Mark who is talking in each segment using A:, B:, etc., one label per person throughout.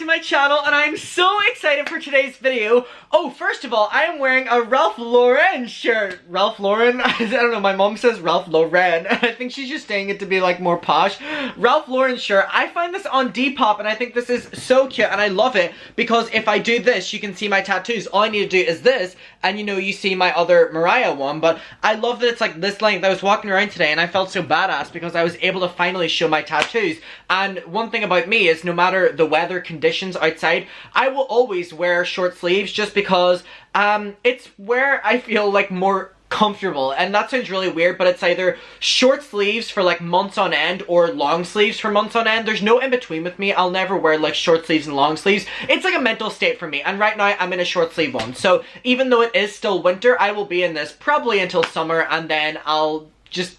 A: to my channel, and I'm so excited for today's video. Oh, first of all, I am wearing a Ralph Lauren shirt. Ralph Lauren? I don't know, my mom says Ralph Lauren. I think she's just saying it to be like more posh. Ralph Lauren shirt. I find this on Depop, and I think this is so cute, and I love it because if I do this, you can see my tattoos. All I need to do is this, and you know, you see my other Mariah one, but I love that it's like this length. I was walking around today, and I felt so badass because I was able to finally show my tattoos. And one thing about me is no matter the weather conditions outside, I will always wear short sleeves just because it's where I feel like more comfortable. And that sounds really weird, but it's either short sleeves for like months on end or long sleeves for months on end. There's no in between with me. I'll never wear like short sleeves and long sleeves. It's like a mental state for me, and right now I'm in a short sleeve one. So even though it is still winter, I will be in this probably until summer, and then I'll just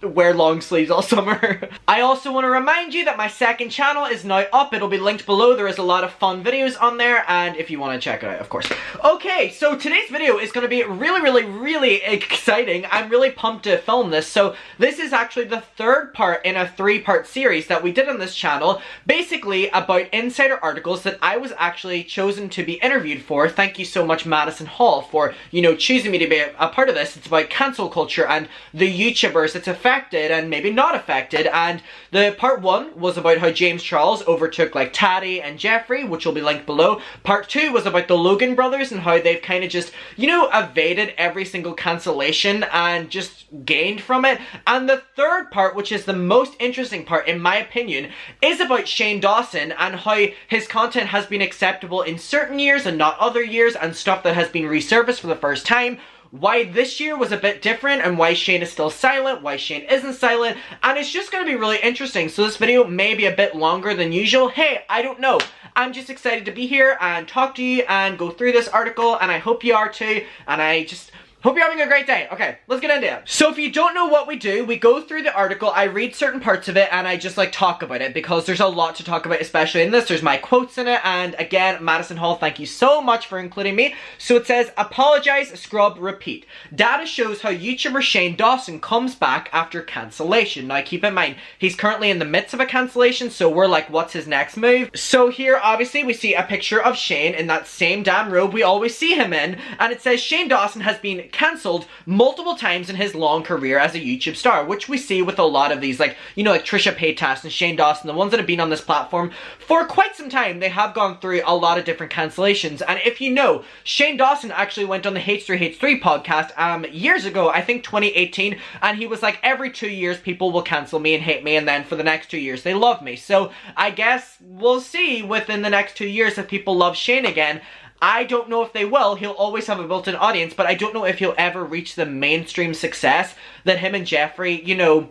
A: wear long sleeves all summer. I also want to remind you that my second channel is now up. It'll be linked below. There is a lot of fun videos on there, and if you want to check it out, of course. Okay, so today's video is going to be really exciting. I'm really pumped to film this. So this is actually the third part in a 3-part series that we did on this channel, basically about insider articles that I was actually chosen to be interviewed for. Thank you so much, Madison Hall, for, you know, choosing me to be a part of this. It's about cancel culture and the YouTubers it's affected and maybe not affected. And the part 1 was about how James Charles overtook like Taddy and Jeffrey, which will be linked below. Part 2 was about the Logan brothers and how they've kind of just, you know, evaded every single cancellation and just gained from it. And the third part, which is the most interesting part in my opinion, is about Shane Dawson and how his content has been acceptable in certain years and not other years, and stuff that has been resurfaced for the first time. Why this year was a bit different, and why Shane is still silent, why Shane isn't silent, and it's just going to be really interesting. So this video may be a bit longer than usual. Hey, I don't know. I'm just excited to be here and talk to you and go through this article, and I hope you are too, and I just hope you're having a great day. Okay, let's get into it. So if you don't know what we do, we go through the article, I read certain parts of it, and I just like talk about it because there's a lot to talk about, especially in this. There's my quotes in it, and again, Madison Hall, thank you so much for including me. So it says, apologize, scrub, repeat. Data shows how YouTuber Shane Dawson comes back after cancellation. Now keep in mind, he's currently in the midst of a cancellation, so we're like, what's his next move? So here, obviously, we see a picture of Shane in that same damn robe we always see him in, and it says Shane Dawson has been cancelled multiple times in his long career as a YouTube star, which we see with a lot of these, like, you know, like Trisha Paytas and Shane Dawson, the ones that have been on this platform for quite some time. They have gone through a lot of different cancellations, and if you know, Shane Dawson actually went on the H3H3 podcast years ago, I think 2018, and he was like, every 2 years people will cancel me and hate me, and then for the next 2 years they love me. So I guess we'll see within the next 2 years if people love Shane again. I don't know if they will. He'll always have a built-in audience, but I don't know if he'll ever reach the mainstream success that him and Jeffrey, you know,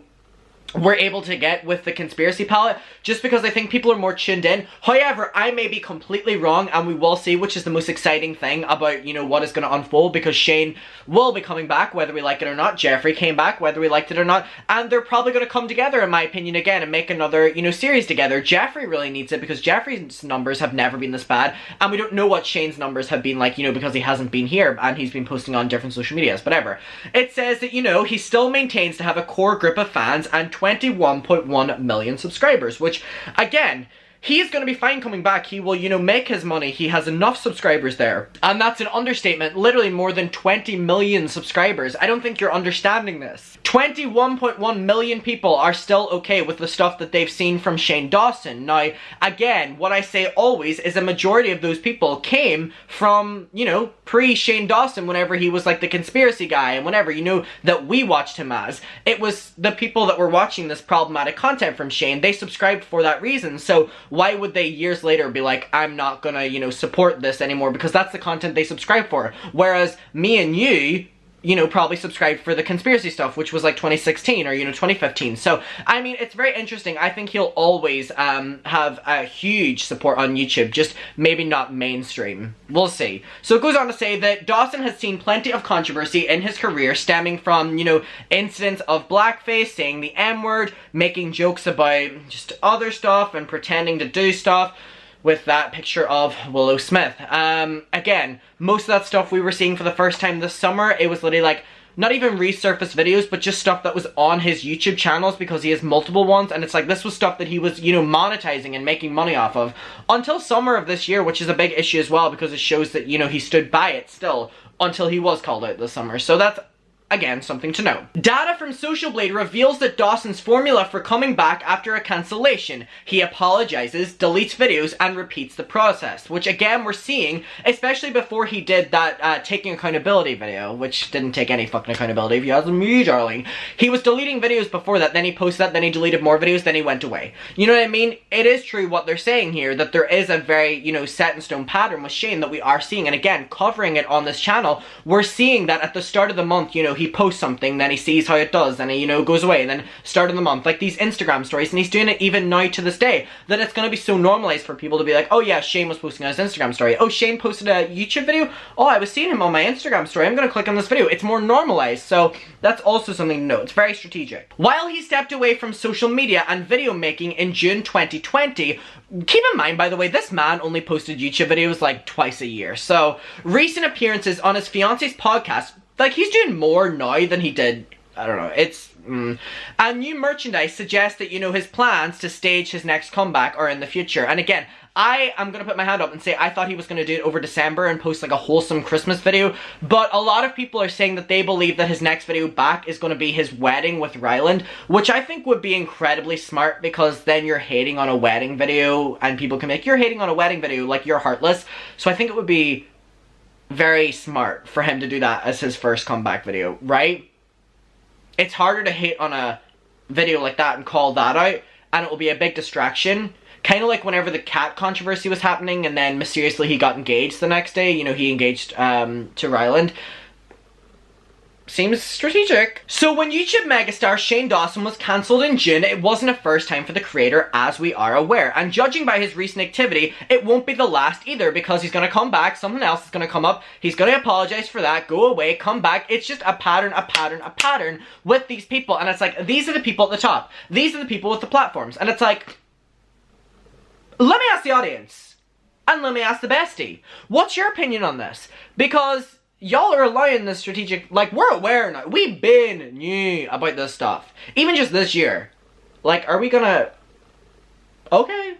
A: were able to get with the conspiracy palette, just because I think people are more tuned in. However, I may be completely wrong, and we will see, which is the most exciting thing about, you know, what is going to unfold, because Shane will be coming back whether we like it or not. Jeffrey came back whether we liked it or not, and they're probably going to come together, in my opinion, again, and make another, you know, series together. Jeffrey really needs it because Jeffrey's numbers have never been this bad, and we don't know what Shane's numbers have been like, you know, because he hasn't been here, and he's been posting on different social medias, whatever. It says that, you know, he still maintains to have a core group of fans and 21.1 million subscribers, which, again, he's going to be fine coming back. He will, you know, make his money. He has enough subscribers there. And that's an understatement. Literally more than 20 million subscribers. I don't think you're understanding this. 21.1 million people are still okay with the stuff that they've seen from Shane Dawson. Now, again, what I say always is a majority of those people came from, you know, pre-Shane Dawson, whenever he was like the conspiracy guy, and whenever, you know, that we watched him as. It was the people that were watching this problematic content from Shane. They subscribed for that reason. So why would they years later be like, I'm not gonna, you know, support this anymore, because that's the content they subscribe for? Whereas me and you know, probably subscribed for the conspiracy stuff, which was like 2016 or, you know, 2015. So, I mean, it's very interesting. I think he'll always have a huge support on YouTube, just maybe not mainstream. We'll see. So it goes on to say that Dawson has seen plenty of controversy in his career stemming from, you know, incidents of blackface, saying the M-word, making jokes about just other stuff and pretending to do stuff, with that picture of Willow Smith. Again, most of that stuff we were seeing for the first time this summer, it was literally like not even resurfaced videos, but just stuff that was on his YouTube channels because he has multiple ones, and it's like this was stuff that he was, you know, monetizing and making money off of until summer of this year, which is a big issue as well because it shows that, you know, he stood by it still until he was called out this summer. So that's, again, something to note. Data from Social Blade reveals that Dawson's formula for coming back after a cancellation. He apologizes, deletes videos, and repeats the process. Which, again, we're seeing, especially before he did that taking accountability video, which didn't take any fucking accountability if you ask me, darling. He was deleting videos before that, then he posted that, then he deleted more videos, then he went away. You know what I mean? It is true what they're saying here, that there is a very, you know, set in stone pattern with Shane that we are seeing. And again, covering it on this channel, we're seeing that at the start of the month, you know, he posts something, then he sees how it does, then he, you know, goes away, and then start of the month, like these Instagram stories, and he's doing it even now to this day, that it's gonna be so normalized for people to be like, oh yeah, Shane was posting on his Instagram story, oh, Shane posted a YouTube video, oh, I was seeing him on my Instagram story, I'm gonna click on this video. It's more normalized, so that's also something to note. It's very strategic. While he stepped away from social media and video making in June 2020, keep in mind, by the way, this man only posted YouTube videos like twice a year, so recent appearances on his fiance's podcast, like, he's doing more now than he did, I don't know, it's, And new merchandise suggests that, you know, his plans to stage his next comeback are in the future. And again, I am going to put my hand up and say I thought he was going to do it over December and post like a wholesome Christmas video, but a lot of people are saying that they believe that his next video back is going to be his wedding with Ryland, which I think would be incredibly smart, because then you're hating on a wedding video and people can make, you're hating on a wedding video, like, you're heartless. So I think it would be very smart for him to do that as his first comeback video, right? It's harder to hate on a video like that and call that out, and it will be a big distraction. Kind of like whenever the cat controversy was happening and then mysteriously he got engaged the next day, you know, he engaged to Ryland. Seems strategic. So when YouTube megastar Shane Dawson was cancelled in June, it wasn't a first time for the creator, as we are aware. And judging by his recent activity, it won't be the last either, because he's going to come back, something else is going to come up, he's going to apologize for that, go away, come back. It's just a pattern with these people. And it's like, these are the people at the top. These are the people with the platforms. And it's like, let me ask the audience, and let me ask the bestie, what's your opinion on this? Because y'all are allowing this strategic, like, we're aware now, we've been new about this stuff, even just this year. Like, are we gonna, okay,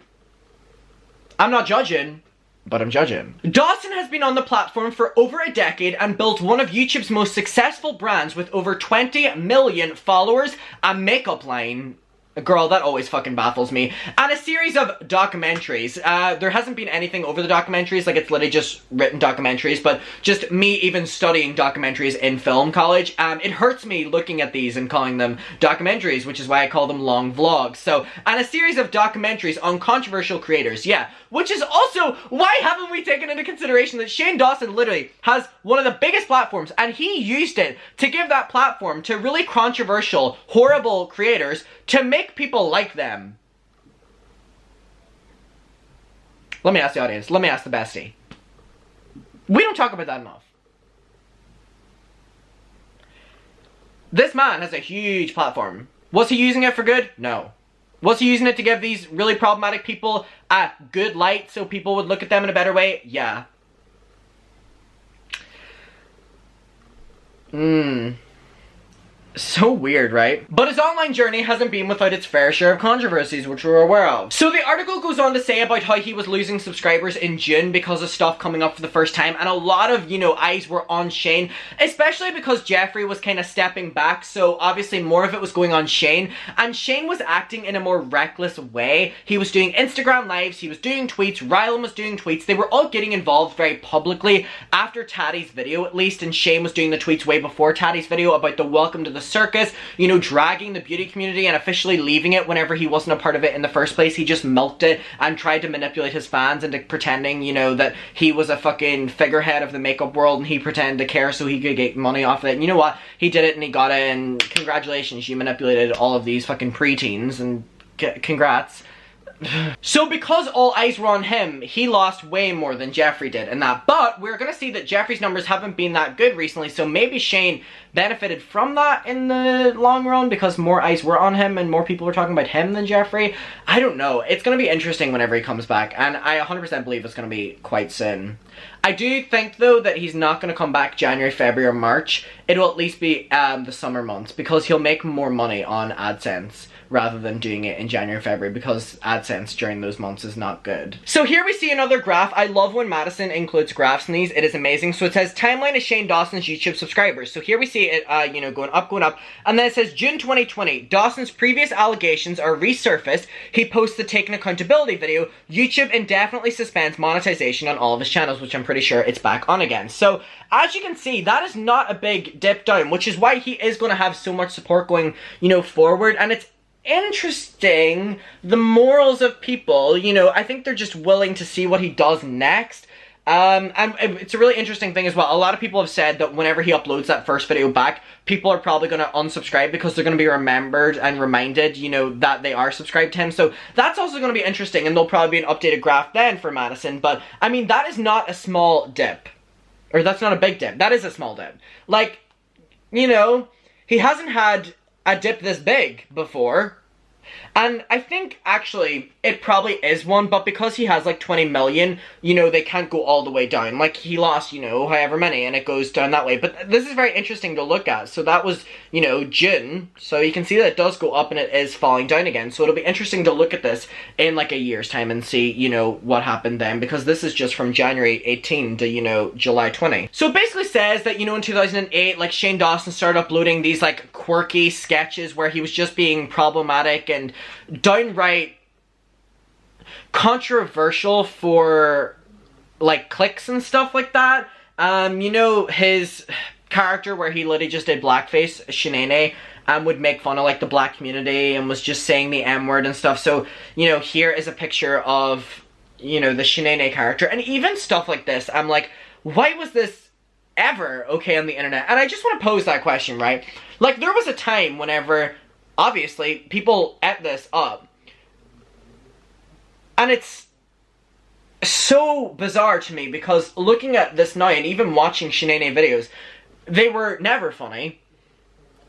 A: I'm not judging, but I'm judging. Dawson has been on the platform for over a decade and built one of YouTube's most successful brands with over 20 million followers, a makeup line. Girl, that always fucking baffles me. And a series of documentaries. There hasn't been anything over the documentaries, like it's literally just written documentaries, but just me even studying documentaries in film college, it hurts me looking at these and calling them documentaries, which is why I call them long vlogs. So, and a series of documentaries on controversial creators, yeah. Which is also, why haven't we taken into consideration that Shane Dawson literally has one of the biggest platforms, and he used it to give that platform to really controversial, horrible creators to make people like them. Let me ask the audience, let me ask the bestie. We don't talk about that enough. This man has a huge platform. Was he using it for good? No. Was he using it to give these really problematic people a good light so people would look at them in a better way? Yeah. So weird, right? But his online journey hasn't been without its fair share of controversies, which we're aware of. So the article goes on to say about how he was losing subscribers in June because of stuff coming up for the first time, and a lot of, you know, eyes were on Shane, especially because Jeffrey was kind of stepping back, so obviously more of it was going on Shane, and Shane was acting in a more reckless way. He was doing Instagram lives, he was doing tweets, Ryland was doing tweets, they were all getting involved very publicly after Taddy's video at least, and Shane was doing the tweets way before Taddy's video about the welcome to the circus, you know, dragging the beauty community and officially leaving it whenever he wasn't a part of it in the first place. He just milked it and tried to manipulate his fans into pretending, you know, that he was a fucking figurehead of the makeup world and he pretended to care so he could get money off of it. And you know what? He did it and he got it, and congratulations, you manipulated all of these fucking preteens, and congrats. So because all eyes were on him, he lost way more than Jeffree did in that. But we're gonna see that Jeffree's numbers haven't been that good recently, so maybe Shane benefited from that in the long run because more eyes were on him and more people were talking about him than Jeffree. I don't know. It's gonna be interesting whenever he comes back, and I 100% believe it's gonna be quite soon. I do think, though, that he's not going to come back January, February, or March. It'll at least be the summer months, because he'll make more money on AdSense rather than doing it in January, February, because AdSense during those months is not good. So here we see another graph. I love when Madison includes graphs in these. It is amazing. So it says timeline of Shane Dawson's YouTube subscribers. So here we see it, you know, going up, and then it says June 2020. Dawson's previous allegations are resurfaced. He posts the taken accountability video. YouTube indefinitely suspends monetization on all of his channels, which I'm pretty sure it's back on again. So as you can see, that is not a big dip down, which is why he is going to have so much support going, you know, forward. And it's interesting, the morals of people, you know, I think they're just willing to see what he does next. And it's a really interesting thing as well. A lot of people have said that whenever he uploads that first video back, people are probably going to unsubscribe because they're going to be remembered and reminded, you know, that they are subscribed to him. So that's also going to be interesting, and there'll probably be an updated graph then for Madison. But, I mean, that is not a small dip. Or that's not a big dip. That is a small dip. Like, you know, he hasn't had a dip this big before. And I think, actually, it probably is one, but because he has, like, 20 million, you know, they can't go all the way down. Like, he lost, you know, however many, and it goes down that way. But this is very interesting to look at. So that was, you know, June. So you can see that it does go up and it is falling down again. So it'll be interesting to look at this in, like, a year's time and see, you know, what happened then. Because this is just from January 18 to, you know, July 20. So it basically says that, you know, in 2008, like, Shane Dawson started uploading these, like, quirky sketches where he was just being problematic and downright controversial for, like, clicks and stuff like that. You know, his character where he literally just did blackface, Shanae, would make fun of, like, the black community and was just saying the M-word and stuff. So, you know, here is a picture of, you know, the Shanae character. And even stuff like this, I'm like, why was this ever okay on the internet? And I just want to pose that question, right? Like, there was a time whenever, obviously, people ate this up. And it's so bizarre to me because looking at this now and even watching Shanae videos, they were never funny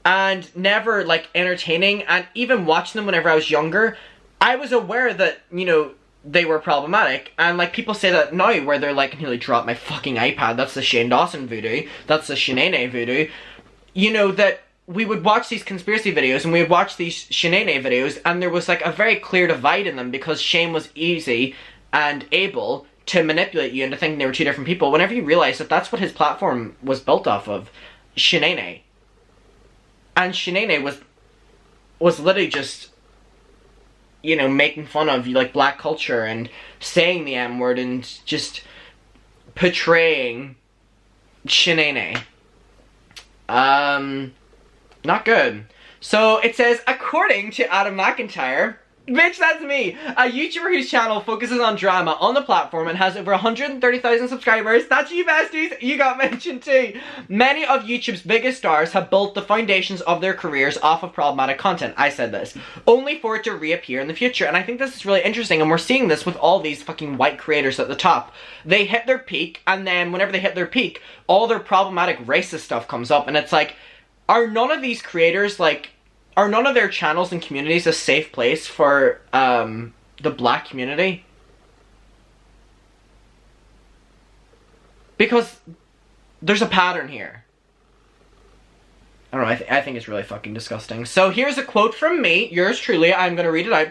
A: and never, like, entertaining. And even watching them whenever I was younger, I was aware that, you know, they were problematic. And, like, people say that now where they're like, I nearly dropped my fucking iPad. That's the Shane Dawson voodoo. That's the Shanae voodoo. You know, that we would watch these conspiracy videos and we would watch these Shanae videos and there was, like, a very clear divide in them because Shane was easy and able to manipulate you into thinking they were two different people. Whenever you realize that that's what his platform was built off of, Shanae. And Shanae was literally just, you know, making fun of, like, black culture and saying the M-word and just portraying Shanae. Not good. So it says, according to Adam McIntyre, bitch, that's me, a YouTuber whose channel focuses on drama on the platform and has over 130,000 subscribers. That's you, besties. You got mentioned too. Many of YouTube's biggest stars have built the foundations of their careers off of problematic content. I said this. Only for it to reappear in the future. And I think this is really interesting. And we're seeing this with all these fucking white creators at the top. They hit their peak, and then whenever they hit their peak, all their problematic racist stuff comes up. And it's like, are none of these creators, like, are none of their channels and communities a safe place for the black community? Because there's a pattern here. I don't know, I think it's really fucking disgusting. So here's a quote from me, yours truly, I'm gonna read it out.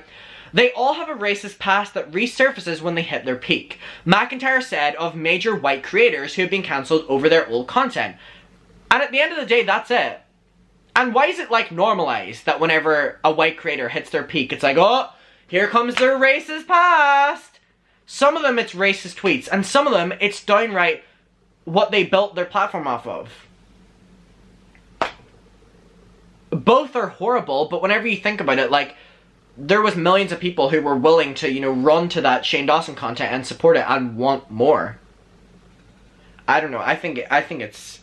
A: They all have a racist past that resurfaces when they hit their peak. McIntyre said of major white creators who have been cancelled over their old content. And at the end of the day, that's it. And why is it, like, normalized that whenever a white creator hits their peak, it's like, oh, here comes their racist past? Some of them, it's racist tweets. And some of them, it's downright what they built their platform off of. Both are horrible, but whenever you think about it, like, there was millions of people who were willing to, you know, run to that Shane Dawson content and support it and want more. I don't know. I think it's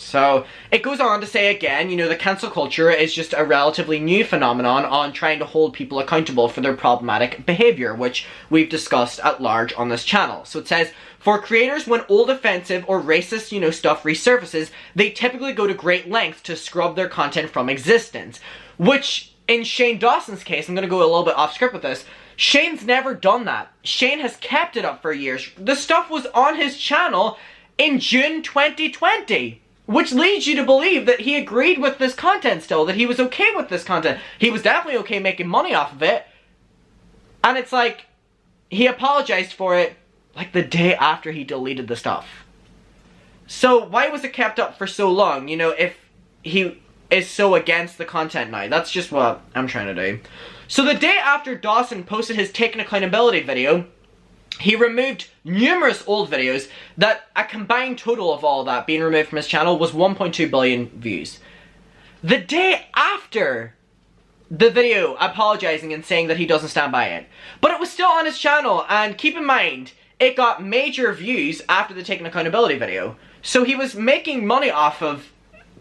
A: So, it goes on to say again, you know, the cancel culture is just a relatively new phenomenon on trying to hold people accountable for their problematic behavior, which we've discussed at large on this channel. So it says, for creators, when old offensive or racist, you know, stuff resurfaces, they typically go to great lengths to scrub their content from existence. Which, in Shane Dawson's case, I'm going to go a little bit off script with this, Shane's never done that. Shane has kept it up for years. The stuff was on his channel in June 2020. Which leads you to believe that he agreed with this content still, that he was okay with this content. He was definitely okay making money off of it. And it's like, he apologized for it like the day after he deleted the stuff. So why was it kept up for so long? You know, if he is so against the content now. That's just what I'm trying to do. So the day after Dawson posted his taking accountability video, he removed numerous old videos that a combined total of all that being removed from his channel was 1.2 billion views. The day after the video apologizing and saying that he doesn't stand by it. But it was still on his channel, and keep in mind, it got major views after the taking accountability video. So he was making money off of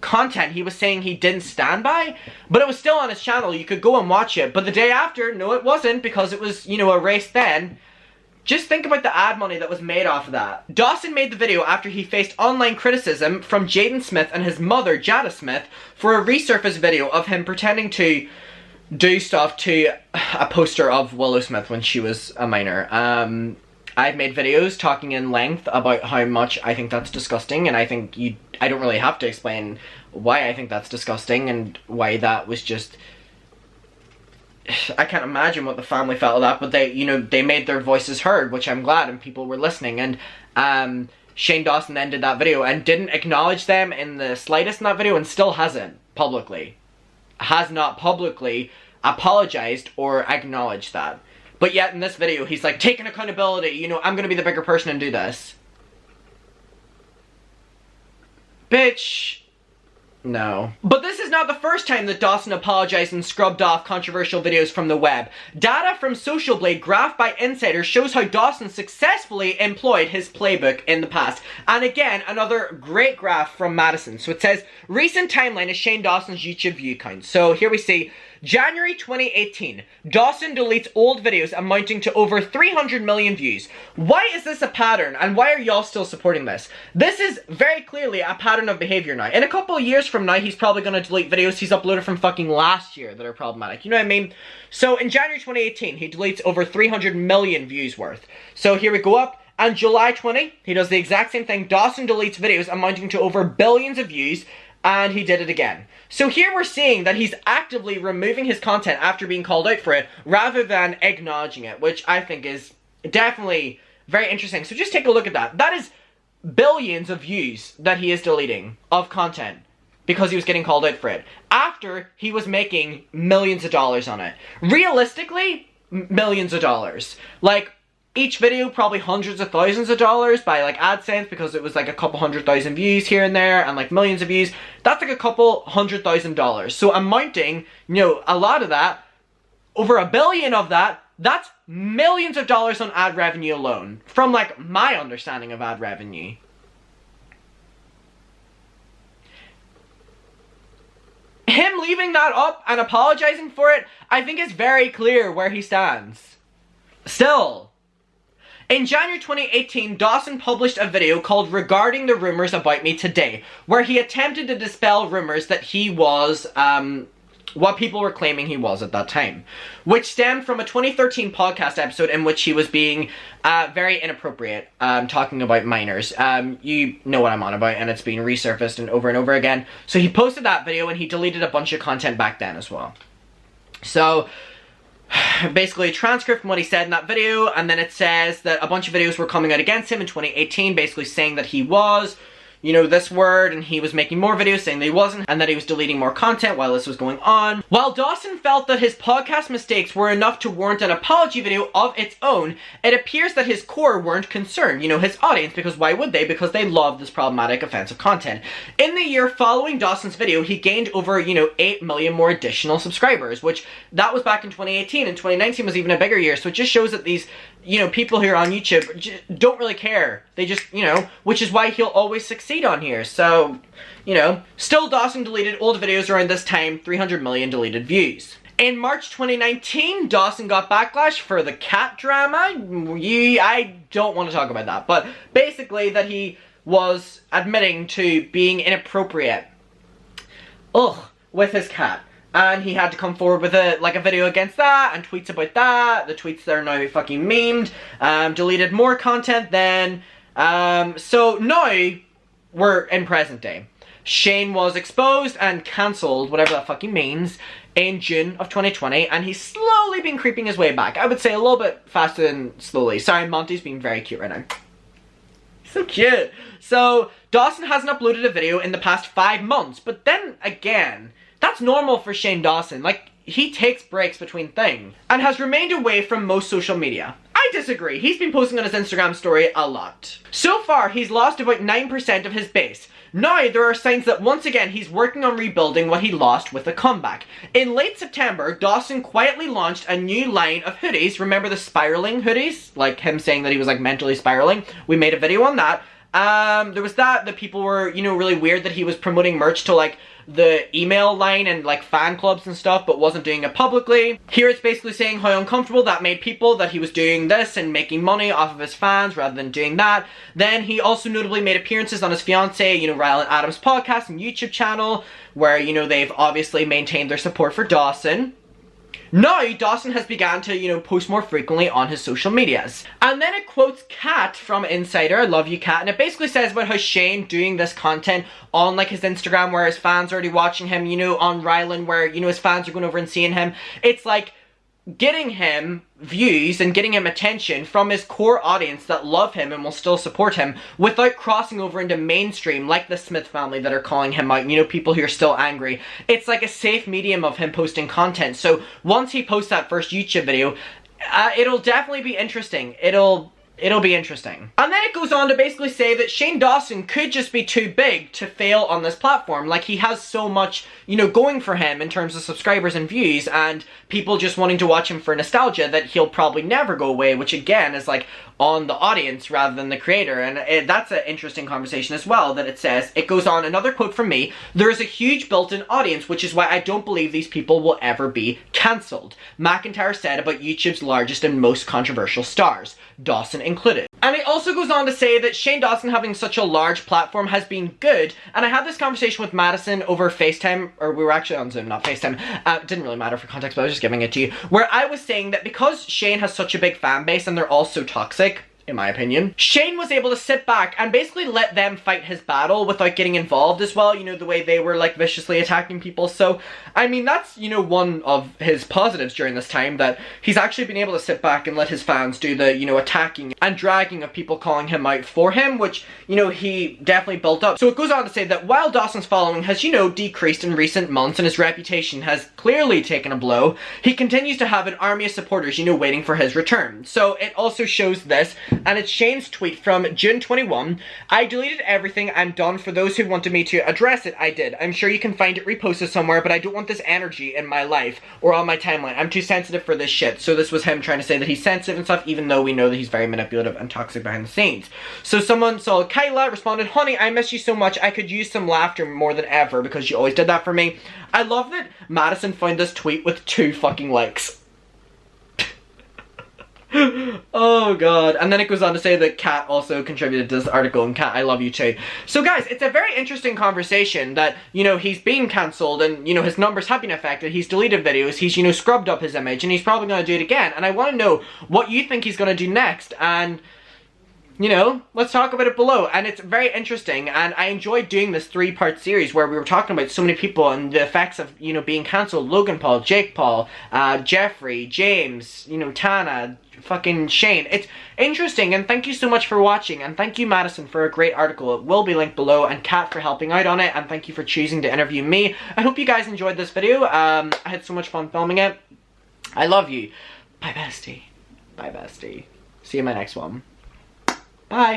A: content he was saying he didn't stand by, but it was still on his channel. You could go and watch it. But the day after, no it wasn't, because it was, you know, erased then. Just think about the ad money that was made off of that. Dawson made the video after he faced online criticism from Jaden Smith and his mother, Jada Smith, for a resurfaced video of him pretending to do stuff to a poster of Willow Smith when she was a minor. I've made videos talking in length about how much I think that's disgusting, and I think I don't really have to explain why I think that's disgusting and why that was just... I can't imagine what the family felt of that, but they, you know, they made their voices heard, which I'm glad, and people were listening. And Shane Dawson then did that video and didn't acknowledge them in the slightest in that video, and still hasn't publicly. Has not publicly apologized or acknowledged that. But yet in this video, he's like, taking accountability, you know, I'm gonna be the bigger person and do this. Bitch. No. But this is not the first time that Dawson apologized and scrubbed off controversial videos from the web. Data from Social Blade graphed by insiders shows how Dawson successfully employed his playbook in the past. And again, another great graph from Madison. So it says, recent timeline is Shane Dawson's YouTube view count. So here we see, January 2018, Dawson deletes old videos amounting to over 300 million views. Why is this a pattern, and why are y'all still supporting this? This is very clearly a pattern of behavior now. In a couple of years from now, he's probably going to delete videos he's uploaded from fucking last year that are problematic. You know what I mean? So in January 2018, he deletes over 300 million views worth. So here we go up. On July 20, he does the exact same thing. Dawson deletes videos amounting to over billions of views, and he did it again. So here we're seeing that he's actively removing his content after being called out for it, rather than acknowledging it, which I think is definitely very interesting. So just take a look at that. That is billions of views that he is deleting of content because he was getting called out for it, after he was making millions of dollars on it. Realistically, millions of dollars. Like, each video probably hundreds of thousands of dollars by like AdSense, because it was like a couple 100,000 views here and there and like millions of views. That's like a couple $100,000. So amounting, you know, a lot of that, over $1 billion of that, that's millions of dollars on ad revenue alone, from like my understanding of ad revenue. Him leaving that up and apologizing for it, I think is very clear where he stands. Still. In January 2018, Dawson published a video called Regarding the Rumors About Me Today, where he attempted to dispel rumors that he was, what people were claiming he was at that time, which stemmed from a 2013 podcast episode in which he was being very inappropriate, talking about minors. You know what I'm on about, and it's being resurfaced and over again. So he posted that video, and he deleted a bunch of content back then as well. So basically a transcript from what he said in that video, and then it says that a bunch of videos were coming out against him in 2018, basically saying that he was, you know, this word, and he was making more videos saying that he wasn't, and that he was deleting more content while this was going on. While Dawson felt that his podcast mistakes were enough to warrant an apology video of its own, it appears that his core weren't concerned, you know, his audience, because why would they? Because they love this problematic, offensive content. In the year following Dawson's video, he gained over, you know, 8 million more additional subscribers, which that was back in 2018, and 2019 was even a bigger year, so it just shows that these, you know, people here on YouTube don't really care. They just, you know, which is why he'll always succeed on here. So, you know, still Dawson deleted old videos around this time, 300 million deleted views. In March 2019, Dawson got backlash for the cat drama. I don't want to talk about that, but basically that he was admitting to being inappropriate with his cat. And he had to come forward with a video against that and tweets about that. The tweets that are now fucking memed. Deleted more content then. So now we're in present day. Shane was exposed and cancelled, whatever that fucking means, in June of 2020, and he's slowly been creeping his way back. I would say a little bit faster than slowly. Sorry, Monty's being very cute right now. So cute. So, Dawson hasn't uploaded a video in the past 5 months, but then again, that's normal for Shane Dawson. Like, he takes breaks between things, and has remained away from most social media. I disagree. He's been posting on his Instagram story a lot. So far, he's lost about 9% of his base. Now, there are signs that once again, he's working on rebuilding what he lost with a comeback. In late September, Dawson quietly launched a new line of hoodies. Remember the spiraling hoodies? Like him saying that he was like mentally spiraling. We made a video on that. There was that people were, you know, really weird that he was promoting merch to like the email line and like fan clubs and stuff, but wasn't doing it publicly. Here it's basically saying how uncomfortable that made people that he was doing this and making money off of his fans rather than doing that. Then he also notably made appearances on his fiance, you know, Rylan Adams' podcast and YouTube channel, where, you know, they've obviously maintained their support for Dawson. Now, Dawson has begun to, you know, post more frequently on his social medias. And then it quotes Kat from Insider, I love you Kat, and it basically says about how Shane doing this content on like his Instagram where his fans are already watching him, you know, on Rylan where, you know, his fans are going over and seeing him. It's like getting him views and getting him attention from his core audience that love him and will still support him without crossing over into mainstream like the Smith family that are calling him out, you know, people who are still angry. It's like a safe medium of him posting content. So once he posts that first YouTube video, it'll definitely be interesting. It'll be interesting. And then it goes on to basically say that Shane Dawson could just be too big to fail on this platform. Like, he has so much, you know, going for him in terms of subscribers and views and people just wanting to watch him for nostalgia that he'll probably never go away, which again is like on the audience rather than the creator. And that's an interesting conversation as well, that it says, it goes on, another quote from me, "There is a huge built-in audience, which is why I don't believe these people will ever be cancelled," McIntyre said about YouTube's largest and most controversial stars, Dawson included. And it also goes on to say that Shane Dawson having such a large platform has been good, and I had this conversation with Madison over FaceTime, or we were actually on Zoom, not FaceTime, it didn't really matter for context, but I was just giving it to you, where I was saying that because Shane has such a big fan base and they're all so toxic, in my opinion, Shane was able to sit back and basically let them fight his battle without getting involved as well, you know, the way they were like viciously attacking people. So, I mean, that's, you know, one of his positives during this time, that he's actually been able to sit back and let his fans do the, you know, attacking and dragging of people calling him out for him, which, you know, he definitely built up. So it goes on to say that while Dawson's following has, you know, decreased in recent months and his reputation has clearly taken a blow, he continues to have an army of supporters, you know, waiting for his return. So it also shows this, and it's Shane's tweet from June 21. "I deleted everything. I'm done. For those who wanted me to address it, I did. I'm sure you can find it reposted somewhere, but I don't want this energy in my life or on my timeline. I'm too sensitive for this shit." So this was him trying to say that he's sensitive and stuff, even though we know that he's very manipulative and toxic behind the scenes. So Kyla responded, "Honey, I miss you so much. I could use some laughter more than ever because you always did that for me." I love that Madison found this tweet with 2 fucking likes. Oh god. And then it goes on to say that Kat also contributed to this article, and Kat, I love you too. So guys, it's a very interesting conversation that, you know, he's being cancelled and, you know, his numbers have been affected, he's deleted videos, he's, you know, scrubbed up his image, and he's probably going to do it again. And I want to know what you think he's going to do next, and, you know, let's talk about it below. And it's very interesting, and I enjoyed doing this 3-part series where we were talking about so many people and the effects of, you know, being cancelled. Logan Paul, Jake Paul, Jeffrey, James, you know, Tana, fucking Shane. It's interesting, and thank you so much for watching, and thank you Madison for a great article. It will be linked below, and Kat for helping out on it, and thank you for choosing to interview me. I hope you guys enjoyed this video. I had so much fun filming it. I love you. Bye bestie. Bye bestie. See you in my next one. Bye.